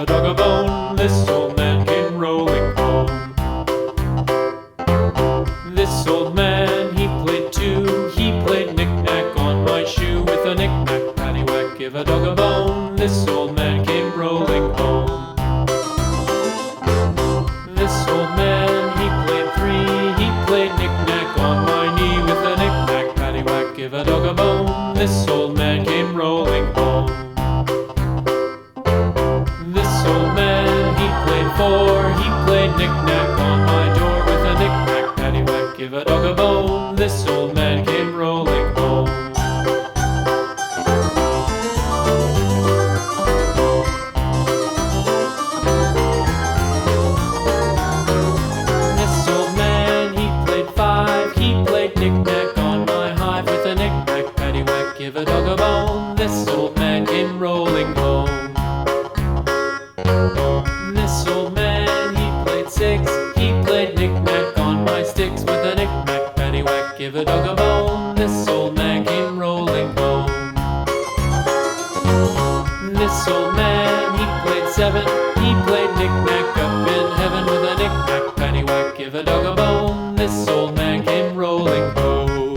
a dog a bone. This old man came rolling home. This old man, he played too. He played knick-knack on my shoe. With a knick-knack, paddywhack, give a dog a bone. This old man came rolling home. This old man, he played three. He played knick-knack on my knee. With a knick-knack, paddywhack, give a dog a bone. This old man came rolling home. This old man, he played four. He played knick-knack on my door. With a knick-knack, paddywhack, give a dog a bone. This old man came rolling home. This old man, he played five. He played knick-knack on my hive. With a knick-knack, paddywhack, give a dog a bone. This old man came rolling home. This old man, he played six. He played knick-knack on my sticks. With a knick-knack, paddywhack, give a dog a bone. This old man came rolling home. This old man, he played seven. He played knick-knack up in heaven. With a knick-knack, paddywhack, give a dog a bone. This old man came rolling home.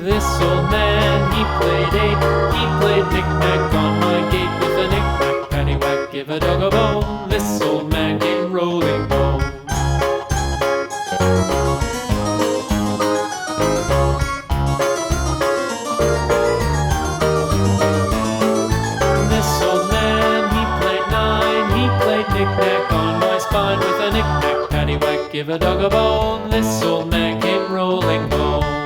This old man, he played eight. He played knick-knack on my gate. With a knick-knack, paddywhack, give a dog a bone. This old man came rolling home. This old man, he played nine. He played knick-knack on my spine. With a knick-knack, paddywhack, give a dog a bone. This old man came rolling home.